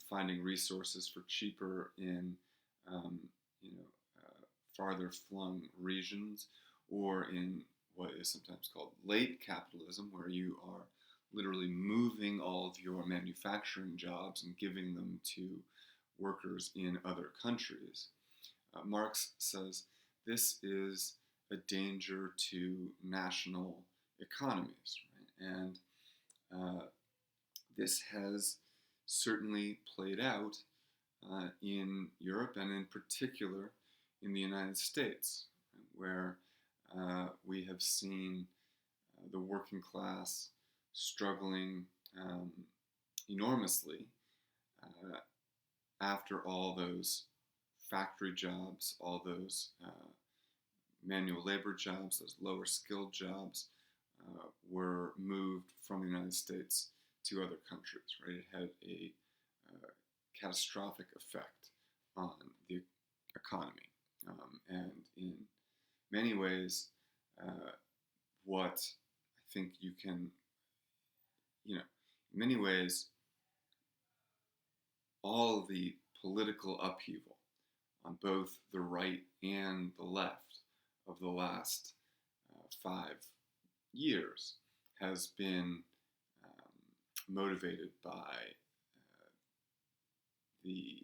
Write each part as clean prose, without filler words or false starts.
finding resources for cheaper in um, you know, farther flung regions, or in what is sometimes called late capitalism, where you are literally moving all of your manufacturing jobs and giving them to workers in other countries. Marx says this is a danger to national economies, right? And uh, this has certainly played out in Europe, and in particular in the United States, where we have seen the working class struggling enormously uh, after all those factory jobs, all those manual labor jobs, those lower skilled jobs were moved from the United States to other countries, right? It had a catastrophic effect on the economy. And in many ways, what I think you can, in many ways, all of the political upheaval on both the right and the left of the last 5 years has been motivated by the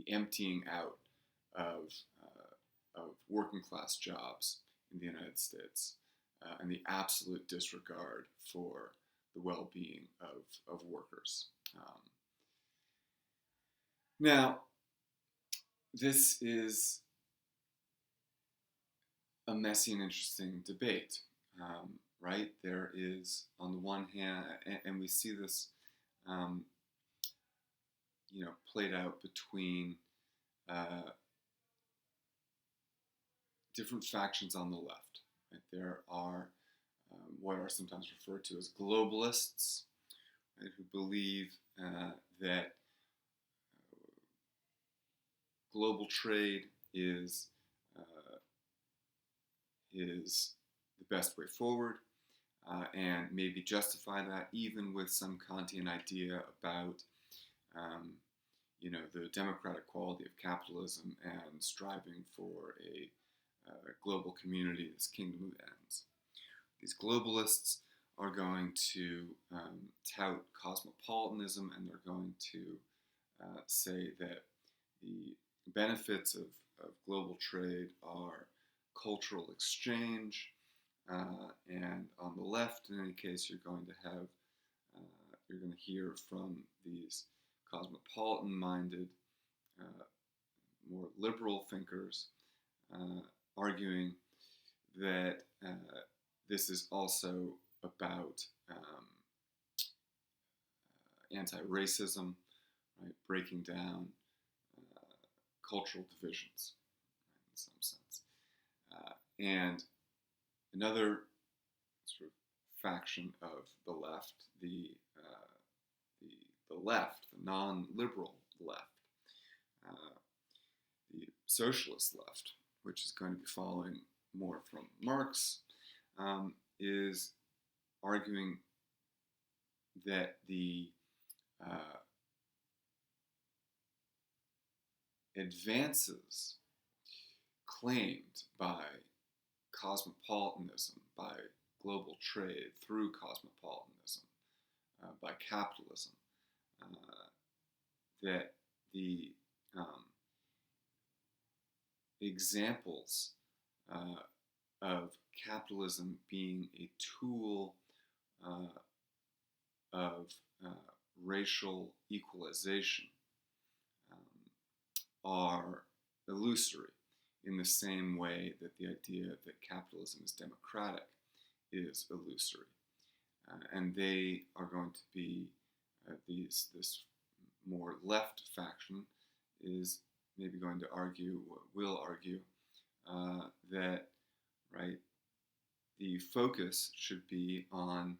emptying out of working class jobs in the United States and the absolute disregard for the well-being of workers. Now, this is a messy and interesting debate, right? There is, on the one hand, and we see this, played out between different factions on the left. Right? There are what are sometimes referred to as globalists, right, who believe that global trade is the best way forward, and maybe justify that even with some Kantian idea about the democratic quality of capitalism and striving for a global community, this kingdom of ends. These globalists are going to tout cosmopolitanism, and they're going to say that the benefits of global trade are cultural exchange, and on the left, in any case, you're going to hear from these cosmopolitan-minded, more liberal thinkers arguing that this is also about anti-racism, right? Breaking down cultural divisions, right, in some sense. And another sort of faction of the left, the left, the non-liberal left, the socialist left, which is going to be following more from Marx, is arguing that the advances claimed by cosmopolitanism, by global trade through cosmopolitanism, by capitalism, that the examples of capitalism being a tool of racial equalization are illusory, in the same way that the idea that capitalism is democratic is illusory. And they are going to be this more left faction is maybe going to argue, will argue, that, right, the focus should be on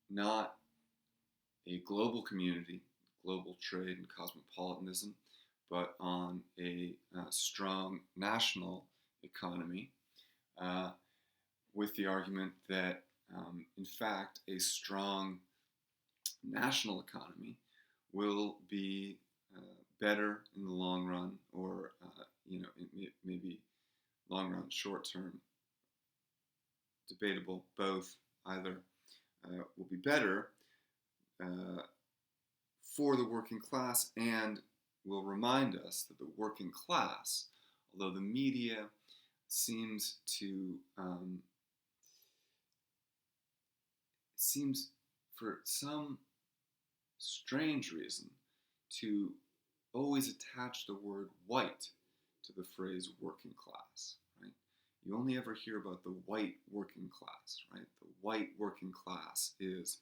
not a global community, global trade and cosmopolitanism, but on a strong national economy, with the argument that, in fact, a strong national economy will be better in the long run, or maybe long run, short term, debatable, both. Either will be better uh, for the working class, and will remind us that the working class, although the media seems to seems for some strange reason to always attach the word white to the phrase working class, right? You only ever hear about the white working class, right? The white working class is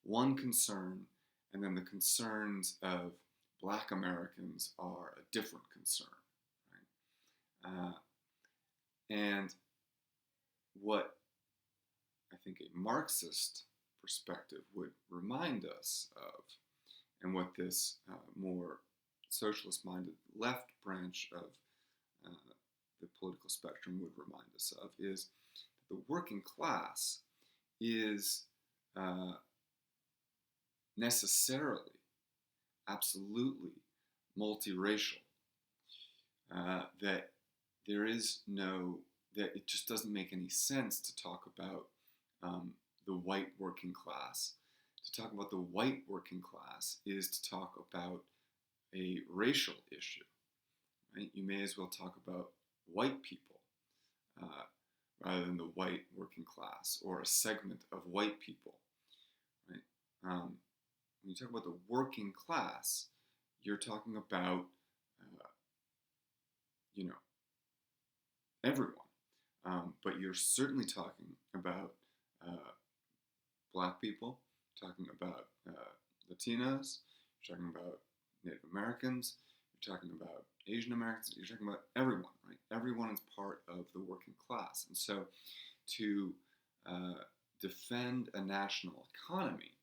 one concern, and then the concerns of Black Americans are a different concern, right? And what I think a Marxist perspective would remind us of, and what this more socialist-minded left branch of the political spectrum would remind us of, is that the working class is necessarily, absolutely multiracial. That there is no, that it just doesn't make any sense to talk about the white working class. To talk about the white working class is to talk about a racial issue, right? You may as well talk about white people rather than the white working class, or a segment of white people, right? When you talk about the working class, you're talking about, everyone. But you're certainly talking about Black people, talking about Latinos, you're talking about Native Americans, you're talking about Asian Americans, you're talking about everyone, right? Everyone is part of the working class. And so to defend a national economy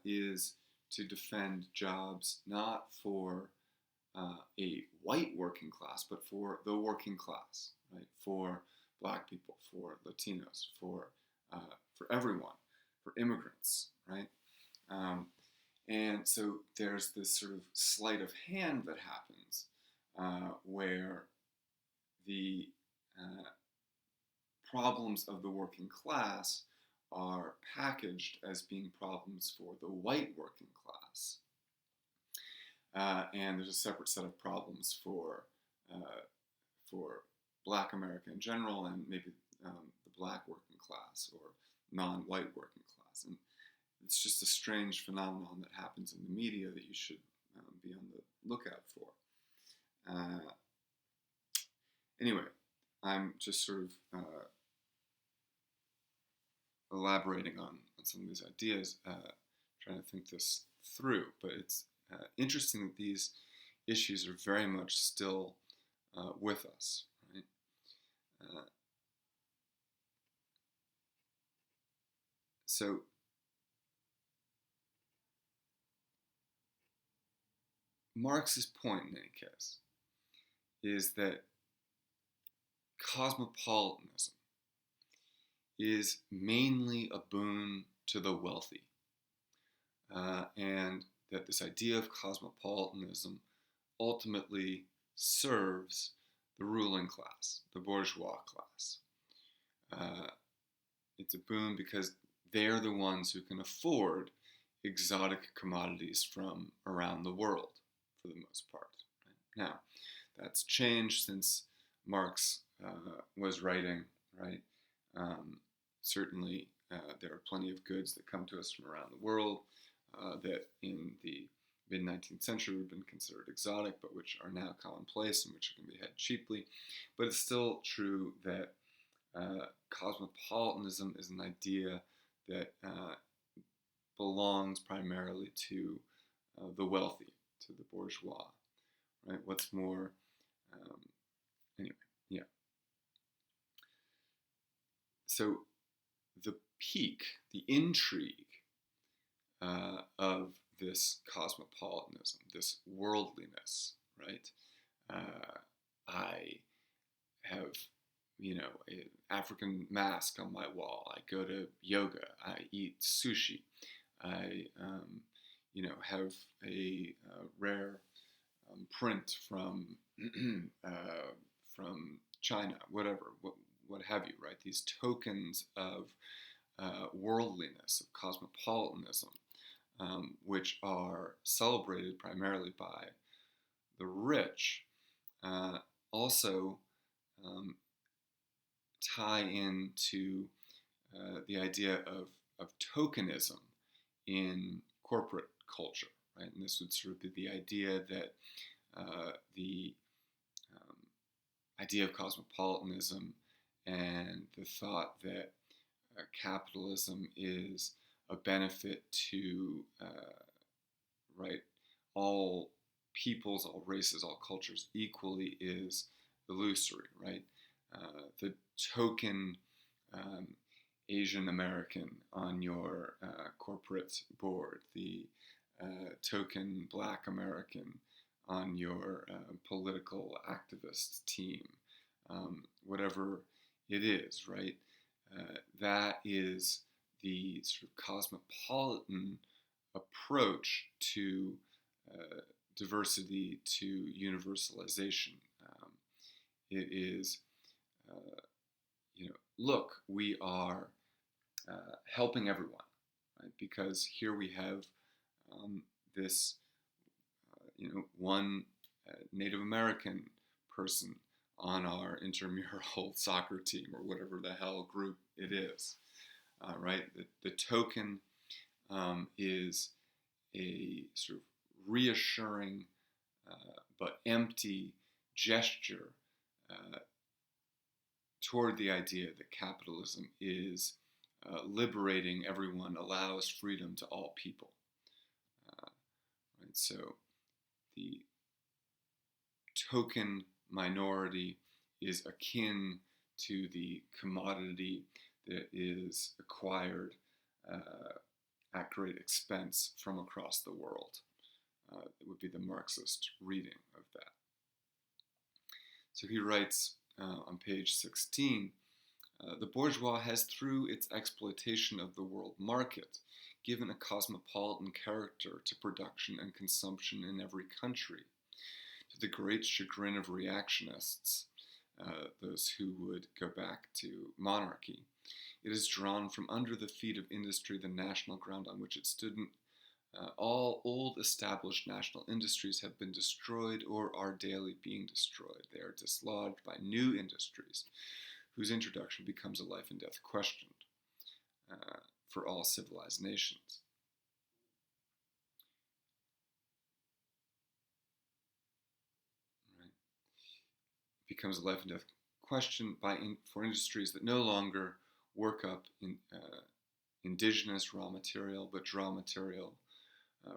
is to defend jobs not for a white working class, but for the working class, right? For Black people, for Latinos, for everyone, for immigrants, right? And so there's this sort of sleight of hand that happens where the problems of the working class are packaged as being problems for the white working class. And there's a separate set of problems for Black America in general, and maybe the Black working class or non-white working class. And it's just a strange phenomenon that happens in the media that you should be on the lookout for. Anyway, I'm just sort of elaborating on some of these ideas, trying to think this through. But it's interesting that these issues are very much still with us, right? So Marx's point, in any case, is that cosmopolitanism is mainly a boon to the wealthy, and that this idea of cosmopolitanism ultimately serves the ruling class, the bourgeois class. It's a boon because they're the ones who can afford exotic commodities from around the world, for the most part. Right? Now, that's changed since Marx was writing, right? Certainly, there are plenty of goods that come to us from around the world that in the mid-19th century would have been considered exotic, but which are now commonplace and which can be had cheaply. But it's still true that cosmopolitanism is an idea that belongs primarily to the wealthy, to the bourgeois, right? What's more, anyway, yeah. So the peak, the intrigue of this cosmopolitanism, this worldliness, right? I have, an African mask on my wall. I go to yoga. I eat sushi. I, have a rare print from from China, whatever, what have you, right? These tokens of worldliness, of cosmopolitanism, which are celebrated primarily by the rich, also um, tie into the idea of tokenism in corporate culture, right? And this would sort of be the idea that the idea of cosmopolitanism and the thought that capitalism is a benefit to right all peoples, all races, all cultures equally is illusory, right? The token um, Asian American on your corporate board, the token Black American on your political activist team, whatever it is, right? That is the sort of cosmopolitan approach to diversity, to universalization. It is, look, we are helping everyone, right? Because here we have this, one Native American person on our intramural soccer team or whatever the hell group it is, right? The token is a sort of reassuring but empty gesture toward the idea that capitalism is liberating everyone, allows freedom to all people. Right? So the token minority is akin to the commodity that is acquired at great expense from across the world. It would be the Marxist reading of that. So he writes on page 16, the bourgeois has, through its exploitation of the world market, given a cosmopolitan character to production and consumption in every country. To the great chagrin of reactionists, those who would go back to monarchy, it has drawn from under the feet of industry the national ground on which it stood. All old established national industries have been destroyed or are daily being destroyed. They are dislodged by new industries, whose introduction becomes a life and death question for all civilized nations. Right? It becomes a life and death question for industries that no longer work up in indigenous raw material, but draw material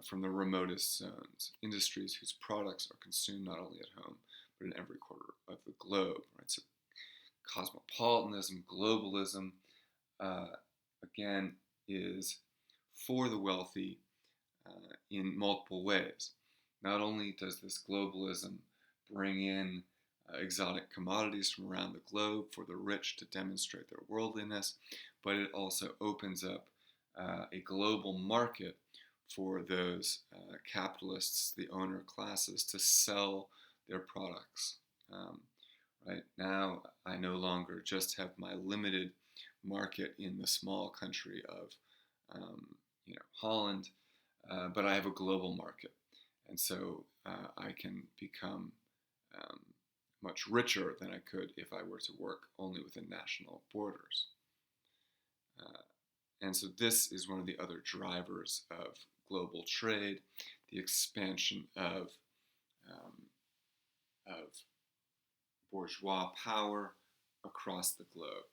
from the remotest zones, industries whose products are consumed not only at home, but in every quarter of the globe. Right? So cosmopolitanism, globalism, again, is for the wealthy in multiple ways. Not only does this globalism bring in exotic commodities from around the globe for the rich to demonstrate their worldliness, but it also opens up a global market for those capitalists, the owner classes, to sell their products. Right now, I no longer just have my limited market in the small country of, Holland, but I have a global market, and so I can become much richer than I could if I were to work only within national borders. And so this is one of the other drivers of global trade, the expansion of bourgeois power across the globe.